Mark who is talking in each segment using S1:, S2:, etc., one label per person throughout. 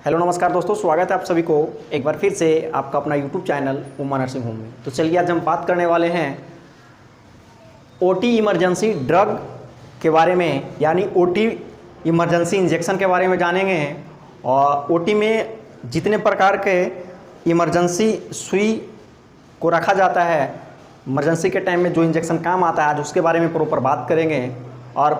S1: Hello नमस्कार दोस्तों, स्वागत है आप सभी को एक बार फिर से आपका अपना YouTube channel Uma nursing home में। तो चलिए आज हम बात करने वाले हैं ओटी इमरजेंसी ड्रग के बारे में, यानी ओटी इमरजेंसी इंजेक्शन के बारे में जानेंगे। और ओटी में जितने प्रकार के इमरजेंसी सुई को रखा जाता है, इमरजेंसी के टाइम में जो इंजेक्शन काम आता है, आज उसके बारे में प्रॉपर बात करेंगे और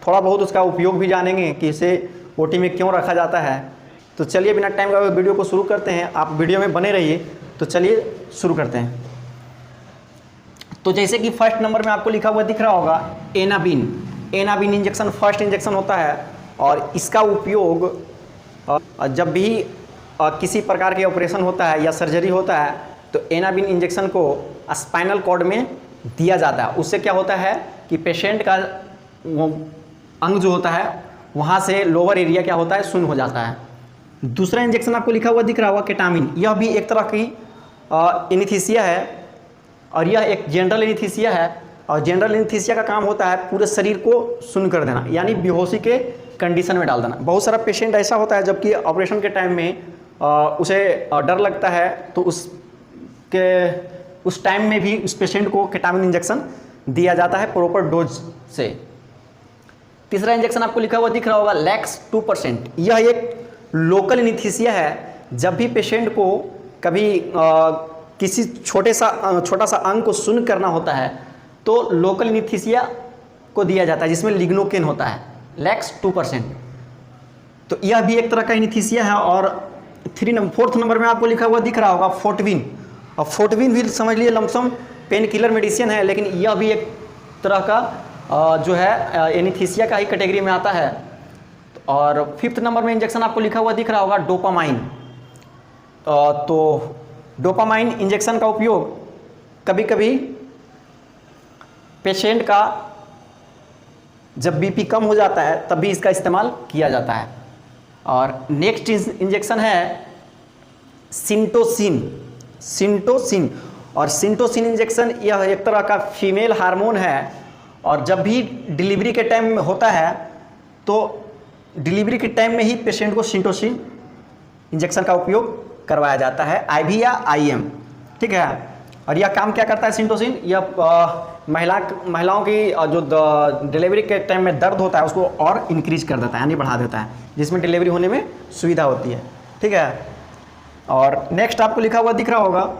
S1: थोड़ा बहुत उसका उपयोग भी जानेंगे कि इसे ओटी में क्यों रखा जाता है। तो चलिए बिना टाइम का वीडियो को शुरू करते हैं। आप वीडियो में बने रहिए। तो चलिए शुरू करते हैं। तो जैसे कि फर्स्ट नंबर में आपको लिखा हुआ दिख रहा होगा एनाबिन। एनाबिन इंजेक्शन फर्स्ट इंजेक्शन होता है और इसका उपयोग जब भी किसी प्रकार के ऑपरेशन होता है या सर्जरी होता है तो एनाबिन इंजेक्शन को स्पाइनल कॉर्ड में दिया जाता है। उससे क्या होता है कि पेशेंट का वो अंग जो होता है वहाँ से लोअर एरिया क्या होता है, शून्य हो जाता है। दूसरा इंजेक्शन आपको लिखा हुआ दिख रहा होगा केटामिन। यह भी एक तरह की एनेस्थीसिया है और यह एक जनरल एनेस्थीसिया है। और जनरल एनेस्थीसिया का काम होता है पूरे शरीर को शून्य कर देना, यानी बेहोशी के कंडीशन में डाल देना। बहुत सारा पेशेंट ऐसा होता है जबकि ऑपरेशन के टाइम में उसे डर लगता है, तो उस टाइम में भी उस पेशेंट को केटामिन इंजेक्शन दिया जाता है प्रॉपर डोज से। तीसरा इंजेक्शन आपको लिखा हुआ दिख रहा होगा लैक्स 2%। यह एक लोकल एनेस्थीसिया है। जब भी पेशेंट को कभी किसी छोटा सा अंग को शून्य करना होता है तो लोकल एनेस्थीसिया को दिया जाता है, जिसमें लिग्नोकेन होता है लैक्स 2%। तो यह भी एक तरह का एनेस्थीसिया है। और फोर्थ नंबर में आपको लिखा हुआ दिख रहा होगा फोर्टविन। और फोर्टविन भी समझ लीजिए लमसम पेन किलर मेडिसिन है, लेकिन यह भी एक तरह का जो है एनेस्थीसिया का ही कैटेगरी में आता है। और फिफ्थ नंबर में इंजेक्शन आपको लिखा हुआ दिख रहा होगा डोपामाइन। तो डोपामाइन इंजेक्शन का उपयोग कभी कभी पेशेंट का जब बीपी कम हो जाता है तब भी इसका इस्तेमाल किया जाता है। और नेक्स्ट इंजेक्शन है सिंटोसिन। सिंटोसिन और सिंटोसिन इंजेक्शन यह एक तरह का फीमेल हार्मोन है। और जब भी डिलीवरी के टाइम में होता है तो डिलीवरी के टाइम में ही पेशेंट को सिंटोसिन इंजेक्शन का उपयोग करवाया जाता है, आईवी या आईएम। ठीक है। और यह काम क्या करता है सिंटोसिन? यह महिलाओं की जो डिलीवरी के टाइम में दर्द होता है उसको और इंक्रीज कर देता है, यानी बढ़ा देता है, जिसमें डिलीवरी होने में सुविधा होती है। ठीक है। और नेक्स्ट आपको लिखा हुआ दिख रहा होगा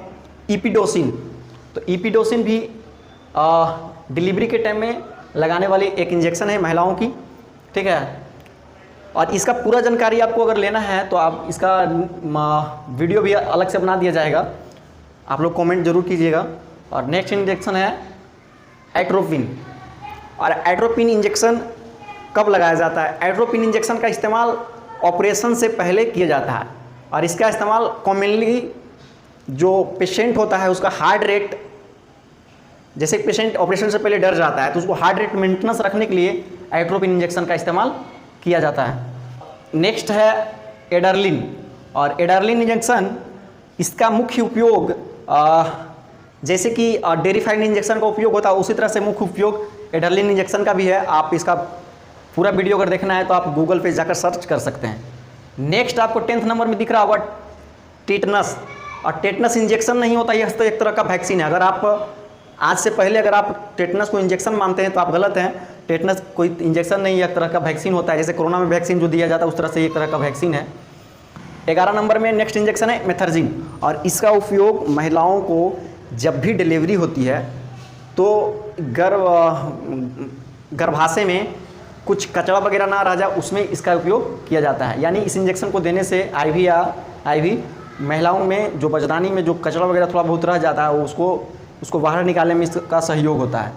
S1: इपिडोसिन। तो इपिडोसिन भी डिलीवरी के टाइम में लगाने वाली एक इंजेक्शन है महिलाओं की। ठीक है। और इसका पूरा जानकारी आपको अगर लेना है तो आप इसका वीडियो भी अलग से बना दिया जाएगा, आप लोग कमेंट जरूर कीजिएगा। और नेक्स्ट इंजेक्शन है एट्रोपिन। और एट्रोपिन इंजेक्शन कब लगाया जाता है? एट्रोपिन इंजेक्शन का इस्तेमाल ऑपरेशन से पहले किया जाता है। और इसका इस्तेमाल कॉमनली जो पेशेंट होता है उसका हार्ट रेट, जैसे पेशेंट ऑपरेशन से पहले डर जाता है तो उसको हार्ट रेट मेंटेनेंस रखने के लिए एट्रोपिन इंजेक्शन का इस्तेमाल किया जाता है। नेक्स्ट है एडरलिन। और एडरलिन इंजेक्शन इसका मुख्य उपयोग जैसे कि डेरिफाइन इंजेक्शन का उपयोग होता है उसी तरह से मुख्य उपयोग एडरलिन इंजेक्शन का भी है। आप इसका पूरा वीडियो अगर देखना है तो आप गूगल पे जाकर सर्च कर सकते हैं। नेक्स्ट आपको 10th नंबर में दिख रहा होगा टेटनस। और टेटनस इंजेक्शन नहीं होता, यह तो एक तरह का वैक्सीन है। अगर आप आज से पहले अगर आप टेटनस को इंजेक्शन मानते हैं तो आप गलत हैं। टेटनस कोई इंजेक्शन नहीं है, एक तरह का वैक्सीन होता है। जैसे कोरोना में वैक्सीन जो दिया जाता है उस तरह से एक तरह का वैक्सीन है। 11 नंबर में नेक्स्ट इंजेक्शन है मेथर्जिन। और इसका उपयोग महिलाओं को जब भी डिलीवरी होती है तो गर्भाशय में कुछ कचरा वगैरह ना रह जाए, उसमें इसका उपयोग किया जाता है। यानी इस इंजेक्शन को देने से आईवी महिलाओं में जो बचदानी में जो कचरा वगैरह थोड़ा बहुत रह जाता है उसको बाहर निकालने में इसका सहयोग होता है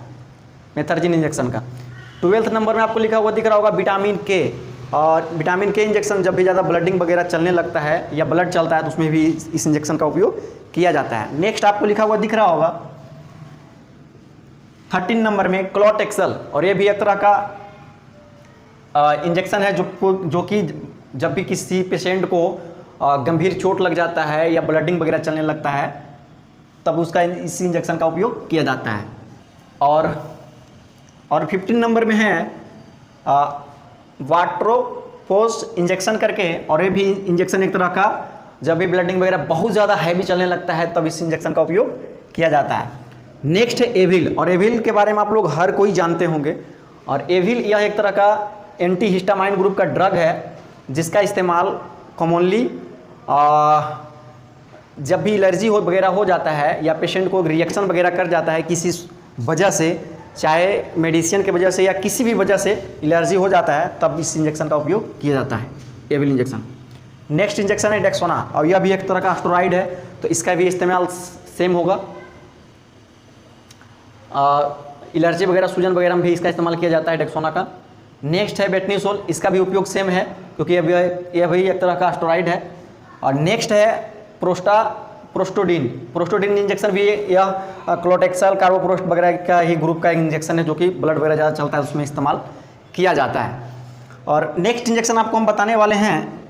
S1: मेथर्जिन इंजेक्शन का। 12th नंबर में आपको लिखा हुआ दिख रहा होगा विटामिन के। और विटामिन के इंजेक्शन जब भी ज़्यादा ब्लडिंग वगैरह चलने लगता है या ब्लड चलता है तो उसमें भी इस इंजेक्शन का उपयोग किया जाता है। नेक्स्ट आपको लिखा हुआ दिख रहा होगा 13 नंबर में क्लोटेक्सल। और ये भी एक तरह का इंजेक्शन है जो कि जब भी किसी पेशेंट को गंभीर चोट लग जाता है या ब्लडिंग वगैरह चलने लगता है तब उसका इस इंजेक्शन का उपयोग किया जाता है। और 15 नंबर में है पोस्ट इंजेक्शन करके, और ये भी इंजेक्शन एक तरह का जब भी ब्लडिंग वगैरह बहुत ज़्यादा हैवी चलने लगता है तब इस इंजेक्शन का उपयोग किया जाता है। नेक्स्ट है एविल, और एविल के बारे में आप लोग हर कोई जानते होंगे। और एविल यह एक तरह का एंटी हिस्टामाइन ग्रुप का ड्रग है जिसका इस्तेमाल कॉमनली जब भी एलर्जी वगैरह हो जाता है या पेशेंट को रिएक्शन वगैरह कर जाता है किसी वजह से, चाहे मेडिसिन की वजह से या किसी भी वजह से एलर्जी हो जाता है, तब इस इंजेक्शन का उपयोग किया जाता है, एविल इंजेक्शन। नेक्स्ट इंजेक्शन है डेक्सोना, और यह भी एक तरह का स्टेरॉइड है, तो इसका भी इस्तेमाल सेम होगा। एलर्जी वगैरह, सूजन वगैरह में भी इसका इस्तेमाल किया जाता है डेक्सोना का। नेक्स्ट है बेटनीसोल, इसका भी उपयोग सेम है क्योंकि यह भी एक तरह का स्टेरॉइड है। और नेक्स्ट है प्रोस्टोडिन इंजेक्शन भी यह क्लोटेक्सल कार्बोप्रोस्ट वगैरह का ही ग्रुप का इंजेक्शन है जो कि ब्लड वगैरह ज़्यादा चलता है उसमें इस्तेमाल किया जाता है। और नेक्स्ट इंजेक्शन आपको हम बताने वाले हैं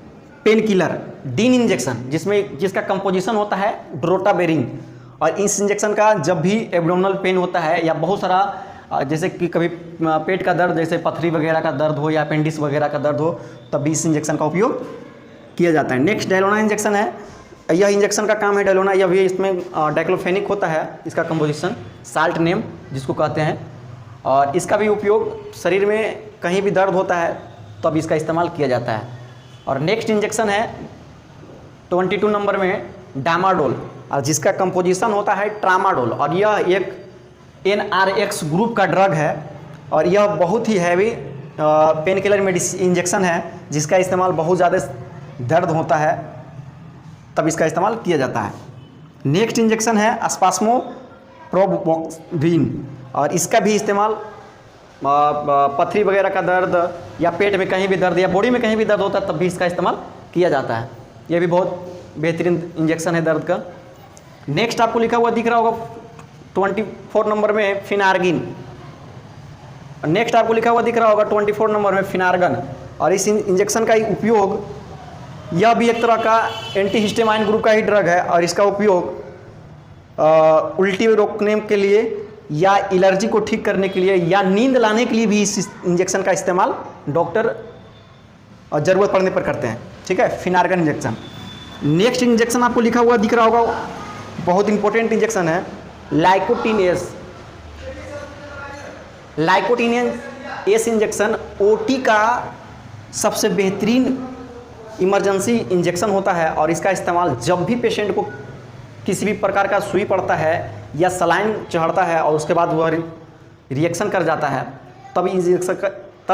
S1: पेन किलर डीन इंजेक्शन, जिसका कंपोजिशन होता है ड्रोटाबेरिन। और इस इंजेक्शन का जब भी एब्डोमिनल पेन होता है या बहुत सारा जैसे कि कभी पेट का दर्द, जैसे पथरी वगैरह का दर्द हो या अपेंडिक्स वगैरह का दर्द हो, तब भी इस इंजेक्शन का उपयोग किया जाता है। नेक्स्ट डेलोना इंजेक्शन है, यह इंजेक्शन का काम है डेलोना, यह भी इसमें डाइक्लोफेनिक होता है इसका कंपोजिशन, साल्ट नेम जिसको कहते हैं। और इसका भी उपयोग शरीर में कहीं भी दर्द होता है तब इसका इस्तेमाल किया जाता है। और नेक्स्ट इंजेक्शन है 22 नंबर में डामाडोल, और जिसका कंपोजिशन होता है ट्रामाडोल, और यह एक NRX ग्रुप का ड्रग है और यह बहुत ही heavy painkiller medicine injection है जिसका इस्तेमाल बहुत ज़्यादा दर्द होता है तब इसका इस्तेमाल किया जाता है। नेक्स्ट इंजेक्शन है स्पास्मोप्रोबोक्सिन, और इसका भी इस्तेमाल पथरी वगैरह का दर्द या पेट में कहीं भी दर्द या बॉडी में कहीं भी दर्द होता है तब भी इसका इस्तेमाल किया जाता है। यह भी बहुत बेहतरीन इंजेक्शन है दर्द का। नेक्स्ट आपको लिखा हुआ दिख रहा होगा 24 नंबर में फिनार्गिन, नेक्स्ट आपको लिखा हुआ दिख रहा होगा 24 नंबर में फिनार्गन। और इस इंजेक्शन का उपयोग, यह भी एक तरह का एंटी हिस्टामाइन ग्रुप का ही ड्रग है और इसका उपयोग उल्टी रोकने के लिए या एलर्जी को ठीक करने के लिए या नींद लाने के लिए भी इस इंजेक्शन का इस्तेमाल डॉक्टर ज़रूरत पड़ने पर करते हैं। ठीक है, फिनार्गन इंजेक्शन। नेक्स्ट इंजेक्शन आपको लिखा हुआ दिख रहा होगा, बहुत इंपॉर्टेंट इंजेक्शन है लाइकोटिनेस। लाइकोटिनेस इंजेक्शन ओटी का सबसे बेहतरीन इमरजेंसी इंजेक्शन होता है और इसका इस्तेमाल जब भी पेशेंट को किसी भी प्रकार का सुई पड़ता है या सलाइन चढ़ता है और उसके बाद वह रिएक्शन कर जाता है तब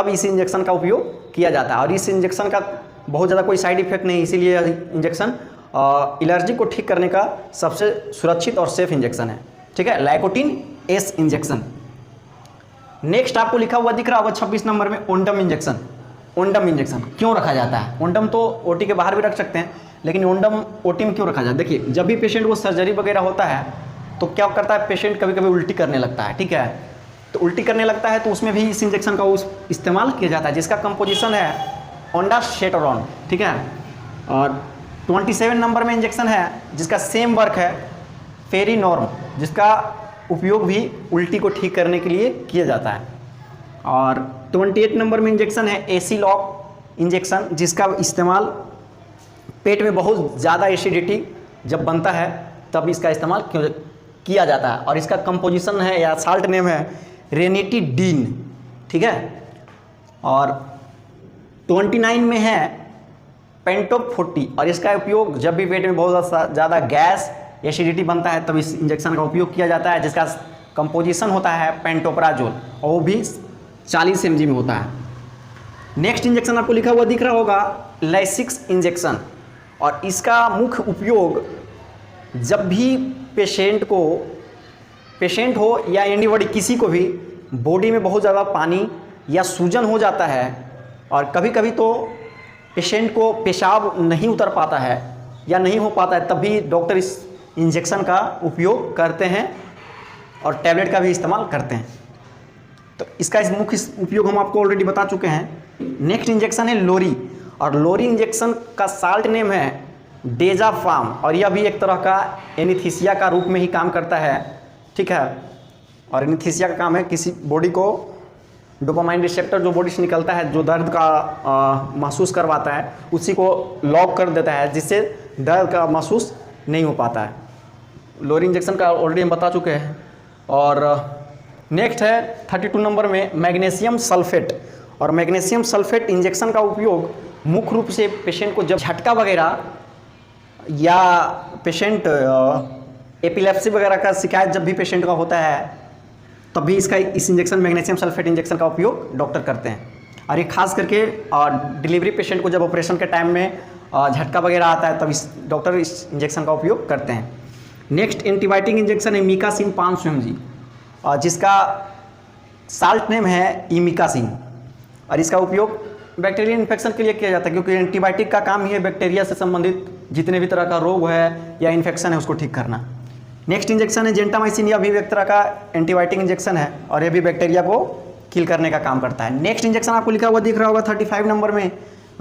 S1: इस इंजेक्शन का उपयोग किया जाता है। और इस इंजेक्शन का बहुत ज़्यादा कोई साइड इफेक्ट नहीं, इसीलिए इंजेक्शन एलर्जी को ठीक करने का सबसे सुरक्षित और सेफ इंजेक्शन है। ठीक है, लाइकोटिनेस इंजेक्शन। नेक्स्ट आपको लिखा हुआ दिख रहा होगा 26 नंबर में ओंडम इंजेक्शन। ओंडम इंजेक्शन क्यों रखा जाता है? ओंडम तो ओटी के बाहर भी रख सकते हैं, लेकिन ओंडम ओटी में क्यों रखा जाता है? देखिए, जब भी पेशेंट को सर्जरी वगैरह होता है तो क्या करता है, पेशेंट कभी कभी उल्टी करने लगता है। ठीक है, तो उल्टी करने लगता है तो उसमें भी इस इंजेक्शन का इस्तेमाल किया जाता है जिसका कंपोजिशन है ओंडास्टेरोन। ठीक है, और 27 नंबर में इंजेक्शन है जिसका सेम वर्क है फेरिनॉर्म, जिसका उपयोग भी उल्टी को ठीक करने के लिए किया जाता है। और 28 नंबर में इंजेक्शन है एसिलॉक इंजेक्शन, जिसका इस्तेमाल पेट में बहुत ज़्यादा एसिडिटी जब बनता है तब इसका इस्तेमाल किया जाता है और इसका कंपोजिशन है या साल्ट नेम है रेनिटिडीन। ठीक है, और 29 में है पेंटोप 40 और इसका उपयोग जब भी पेट में बहुत ज़्यादा गैस एसिडिटी बनता है तब इस इंजेक्शन का उपयोग किया जाता है जिसका कंपोजिशन होता है पेंटोप्राजोल और वो भी 40 mg में होता है। नेक्स्ट इंजेक्शन आपको लिखा हुआ दिख रहा होगा लाइसिक्स इंजेक्शन, और इसका मुख्य उपयोग जब भी पेशेंट हो या एनीबॉडी किसी को भी बॉडी में बहुत ज़्यादा पानी या सूजन हो जाता है और कभी कभी तो पेशेंट को पेशाब नहीं उतर पाता है या नहीं हो पाता है, तब भी डॉक्टर इस इंजेक्शन का उपयोग करते हैं और टैबलेट का भी इस्तेमाल करते हैं। तो इसका इस मुख्य उपयोग हम आपको ऑलरेडी बता चुके हैं। नेक्स्ट इंजेक्शन है लोरी, और लोरी इंजेक्शन का साल्ट नेम है डेजाफार्म और यह भी एक तरह का एनीस्थीसिया का रूप में ही काम करता है। ठीक है, और एनीस्थीसिया का काम है किसी बॉडी को डोपामाइन रिसेप्टर जो बॉडी से निकलता है, जो दर्द का महसूस करवाता है, उसी को लॉक कर देता है, जिससे दर्द का महसूस नहीं हो पाता है। लोअर इंजेक्शन का ऑलरेडी हम बता चुके हैं। और नेक्स्ट है 32 नंबर में मैग्नीशियम सल्फेट। और मैग्नीशियम सल्फेट इंजेक्शन का उपयोग मुख्य रूप से पेशेंट को जब झटका वगैरह या पेशेंट एपिलेप्सी वगैरह का शिकायत जब भी पेशेंट का होता है, तब भी इस इंजेक्शन मैग्नीशियम सल्फेट इंजेक्शन का उपयोग डॉक्टर करते हैं। और ये खास करके डिलीवरी पेशेंट को जब ऑपरेशन के टाइम में झटका वगैरह आता है, तब डॉक्टर इस इंजेक्शन का उपयोग करते हैं। नेक्स्ट एंटीबायोटिक इंजेक्शन है मिकासिन 500 mg, जिसका साल्ट नेम है इमिकासिन। और इसका उपयोग बैक्टीरियल इन्फेक्शन के लिए किया जाता है, क्योंकि एंटीबायोटिक का काम ही है बैक्टीरिया से संबंधित जितने भी तरह का रोग है या इन्फेक्शन है उसको ठीक करना। नेक्स्ट इंजेक्शन है जेंटामाइसिन। यह भी एक तरह का एंटीबायोटिक इंजेक्शन है और यह भी बैक्टीरिया को किल करने का काम करता है। नेक्स्ट इंजेक्शन आपको लिखा हुआ दिख रहा होगा 35 नंबर में,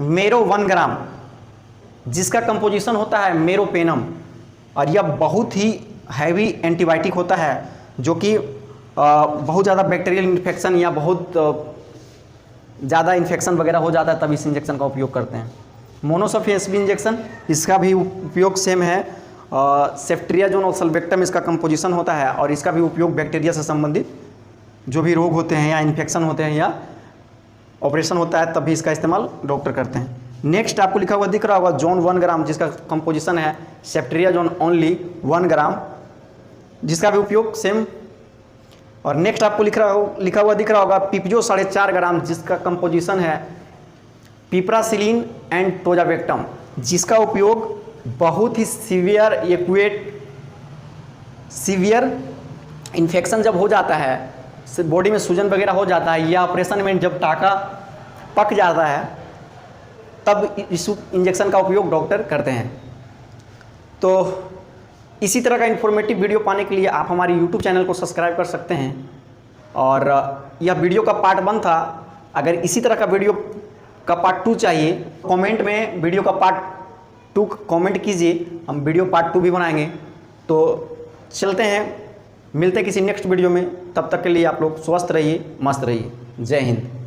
S1: मेरो 1 ग्राम, जिसका कंपोजिशन होता है मेरोपेनम। और यह बहुत ही हैवी एंटीबायोटिक होता है, जो कि बहुत ज़्यादा बैक्टीरियल इन्फेक्शन या बहुत ज़्यादा इन्फेक्शन वगैरह हो जाता है, तब इस इंजेक्शन का उपयोग करते हैं। मोनोसल्फेट इंजेक्शन, इसका भी उपयोग सेम है। सेफ्ट्रियाजोन और सल्बेक्टम इसका कंपोजिशन होता है, और इसका भी उपयोग बैक्टीरिया से संबंधित जो भी रोग होते हैं या इन्फेक्शन होते हैं या ऑपरेशन होता है, तब भी इसका इस्तेमाल डॉक्टर करते हैं। नेक्स्ट आपको लिखा हुआ दिख रहा होगा जोन 1 ग्राम, जिसका कंपोजिशन है सेफ्ट्रियाजोन ओनली 1 ग्राम, जिसका भी उपयोग सेम। और नेक्स्ट आपको लिखा हुआ दिख रहा होगा पिपजो 4.5 ग्राम, जिसका कंपोजिशन है पिपरासिलिन एंड टोजावेक्टम, जिसका उपयोग बहुत ही सीवियर इन्फेक्शन जब हो जाता है, बॉडी में सूजन वगैरह हो जाता है, या ऑपरेशन में जब टाका पक जाता है, तब इस इंजेक्शन का उपयोग डॉक्टर करते हैं। तो इसी तरह का इन्फॉर्मेटिव वीडियो पाने के लिए आप हमारे YouTube चैनल को सब्सक्राइब कर सकते हैं। और यह वीडियो का पार्ट 1 था। अगर इसी तरह का वीडियो का पार्ट 2 चाहिए, कमेंट में वीडियो का पार्ट 2 कमेंट कीजिए, हम वीडियो पार्ट 2 भी बनाएंगे। तो चलते हैं, मिलते हैं किसी नेक्स्ट वीडियो में। तब तक के लिए आप लोग स्वस्थ रहिए, मस्त रहिए। जय हिंद।